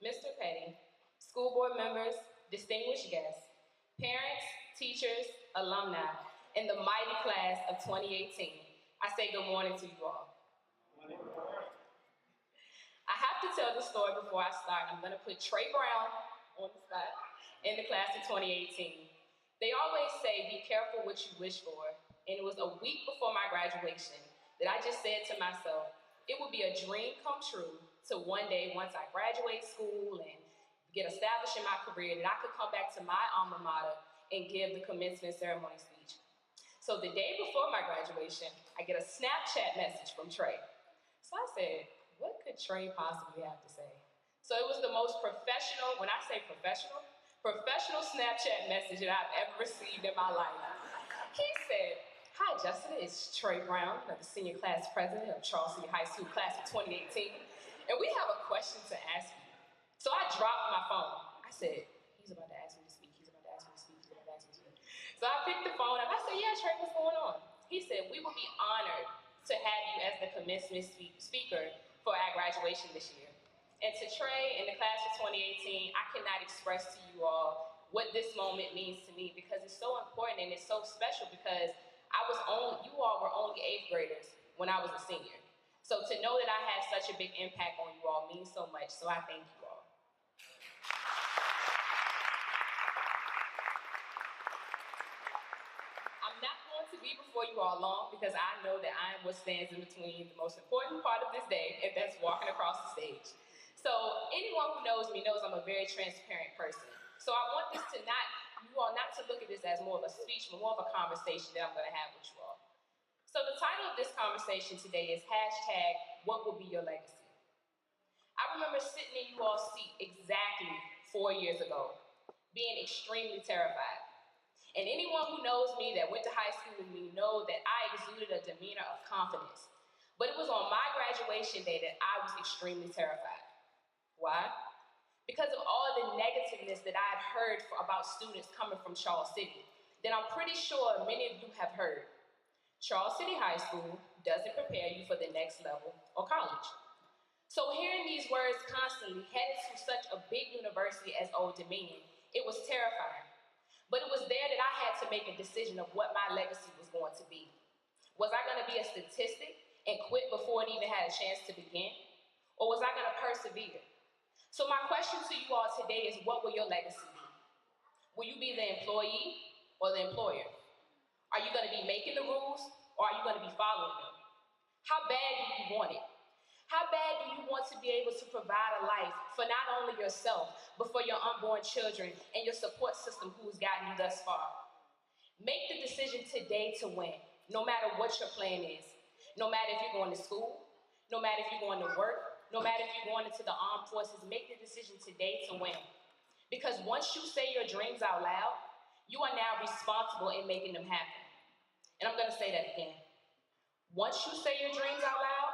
Mr. Petty, school board members, distinguished guests, parents, teachers, alumni, and the mighty class of 2018, I say good morning to you all. I have to tell the story before I start. I'm going to put Trey Brown on the spot in the class of 2018. They always say, be careful what you wish for. And it was a week before my graduation that I just said to myself, it would be a dream come true to one day, once I graduate school and get established in my career, that I could come back to my alma mater and give the commencement ceremony speech. So the day before my graduation, I get a Snapchat message from Trey. So I said, what could Trey possibly have to say? So it was the most professional, when I say professional Snapchat message that I've ever received in my life. He said, hi Jessica, it's Trey Brown, the senior class president of Charles City High School class of 2018, and we have a question to ask you. So I dropped my phone. I said, he's about to ask me to speak, he's about to ask me to speak, he's about to ask me to speak. So I picked the phone up, I said, yeah Trey, what's going on? He said, we would be honored to have you as the commencement speaker for our graduation this year. And to Trey and the class of 2018, I cannot express to you all what this moment means to me, because it's so important and it's so special, because you all were only 8th graders when I was a senior. So to know that I had such a big impact on you all means so much, so I thank you all. I'm not going to be before you all long, because I know that I am what stands in between the most important part of this day, and that's walking across the stage. So anyone who knows me knows I'm a very transparent person. So I want you all not to look at this as more of a speech, but more of a conversation that I'm going to have with you all. So the title of this conversation today is #What Will Be Your Legacy? I remember sitting in you all's seat exactly 4 years ago, being extremely terrified. And anyone who knows me that went to high school with me know that I exuded a demeanor of confidence. But it was on my graduation day that I was extremely terrified. Why? Because of all the negativeness that I had heard about students coming from Charles City, that I'm pretty sure many of you have heard. Charles City High School doesn't prepare you for the next level or college. So hearing these words constantly, headed to such a big university as Old Dominion, it was terrifying. But it was there that I had to make a decision of what my legacy was going to be. Was I going to be a statistic and quit before it even had a chance to begin? Or was I going to persevere? So my question to you all today is, what will your legacy be? Will you be the employee or the employer? Are you going to be making the rules, or are you going to be following them? How bad do you want it? How bad do you want to be able to provide a life for not only yourself, but for your unborn children and your support system who's gotten you thus far? Make the decision today to win, no matter what your plan is. No matter if you're going to school, no matter if you're going to work, no matter if you're going into the armed forces, make the decision today to win. Because once you say your dreams out loud, you are now responsible in making them happen. And I'm going to say that again. Once you say your dreams out loud,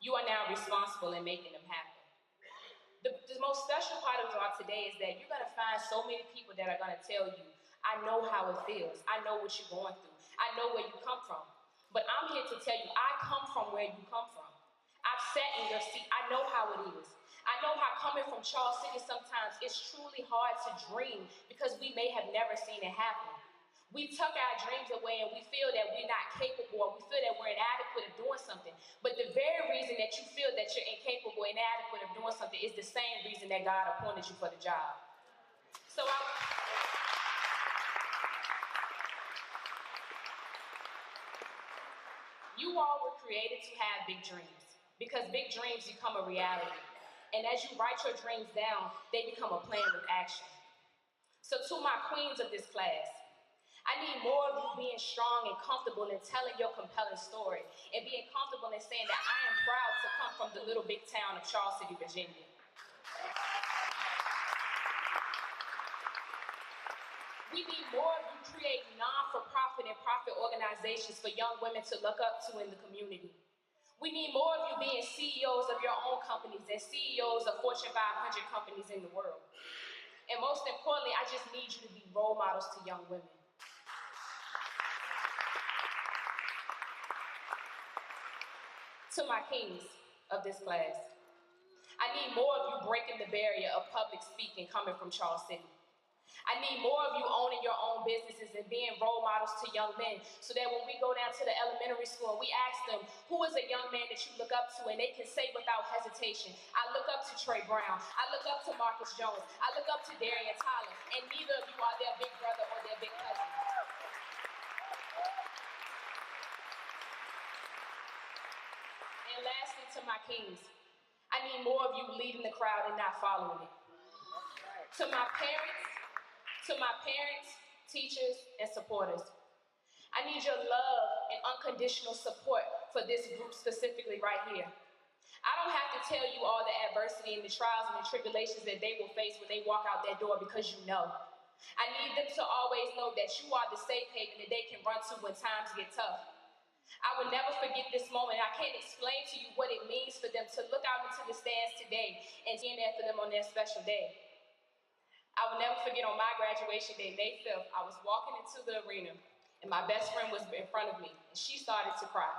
you are now responsible in making them happen. The most special part of today is that you're going to find so many people that are going to tell you, I know how it feels. I know what you're going through. I know where you come from. But I'm here to tell you, I come from where you come from. I've sat in your seat. I know how it is. I know how coming from Charles City sometimes it's truly hard to dream, because we may have never seen it happen. We tuck our dreams away and we feel that we're not capable, or we feel that we're inadequate of doing something. But the very reason that you feel that you're incapable, inadequate of doing something is the same reason that God appointed you for the job. So you all were created to have big dreams, because big dreams become a reality. And as you write your dreams down, they become a plan with action. So to my queens of this class, I need more of you being strong and comfortable in telling your compelling story, and being comfortable in saying that I am proud to come from the little big town of Charles City, Virginia. We need more of you creating non-for-profit and profit organizations for young women to look up to in the community. We need more of you being CEOs of your own companies and CEOs of Fortune 500 companies in the world. And most importantly, I just need you to be role models to young women. To my kings of this class, I need more of you breaking the barrier of public speaking coming from Charles City. I need more of you owning your own businesses and being role models to young men so that when we go down to the elementary school and we ask them, who is a young man that you look up to, and they can say without hesitation, I look up to Trey Brown, I look up to Marcus Jones, I look up to Darian Tyler, and neither of you are their big brother or their big cousin. And lastly, to my kings, I need more of you leading the crowd and not following it. To my parents, teachers, and supporters, I need your love and unconditional support for this group specifically right here. I don't have to tell you all the adversity and the trials and the tribulations that they will face when they walk out that door, because you know. I need them to always know that you are the safe haven that they can run to when times get tough. I will never forget this moment. I can't explain to you what it means for them to look out into the stands today and being there for them on their special day. I will never forget on my graduation day, May 5th, I was walking into the arena and my best friend was in front of me and she started to cry.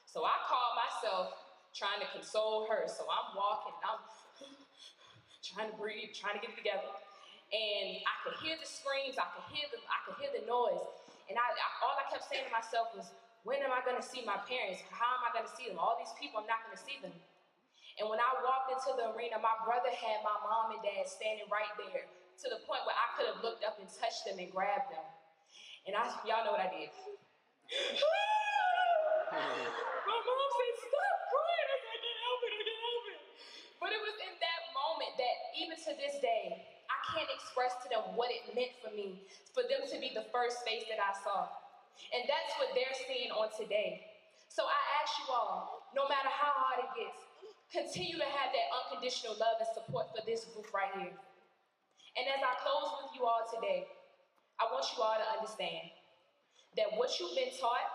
So I called myself trying to console her. So I'm walking and I'm trying to breathe, trying to get it together. And I could hear the screams, I could hear the noise. And all I kept saying to myself was, when am I gonna see my parents? How am I gonna see them? All these people, I'm not gonna see them. And when I walked into the arena, my brother had my mom and dad standing right there, to the point where I could have looked up and touched them and grabbed them. And y'all know what I did. My mom said, stop crying. I said, I can't help it. But it was in that moment that even to this day, I can't express to them what it meant for me, for them to be the first face that I saw. And that's what they're seeing on today. So I ask you all, no matter how hard it gets, continue to have that unconditional love and support for this group right here. And as I close with you all today, I want you all to understand that what you've been taught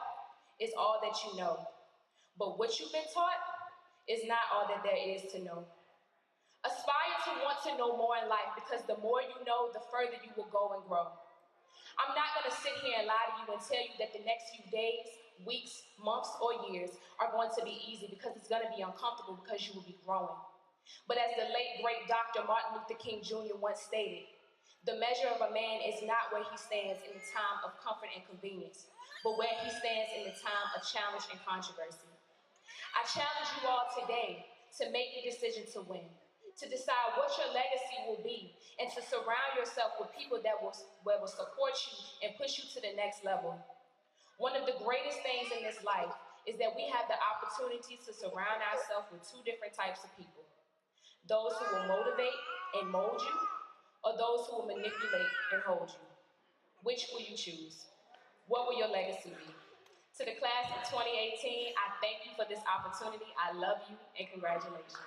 is all that you know. But what you've been taught is not all that there is to know. Aspire to want to know more in life, because the more you know, the further you will go and grow. I'm not going to sit here and lie to you and tell you that the next few days, weeks, months, or years are going to be easy, because it's going to be uncomfortable, because you will be growing. But as the late, great Dr. Martin Luther King Jr. once stated, the measure of a man is not where he stands in the time of comfort and convenience, but where he stands in the time of challenge and controversy. I challenge you all today to make the decision to win, to decide what your legacy will be, and to surround yourself with people that will support you and push you to the next level. One of the greatest things in this life is that we have the opportunity to surround ourselves with two different types of people. Those who will motivate and mold you, or those who will manipulate and hold you. Which will you choose? What will your legacy be? To the class of 2018, I thank you for this opportunity. I love you and congratulations.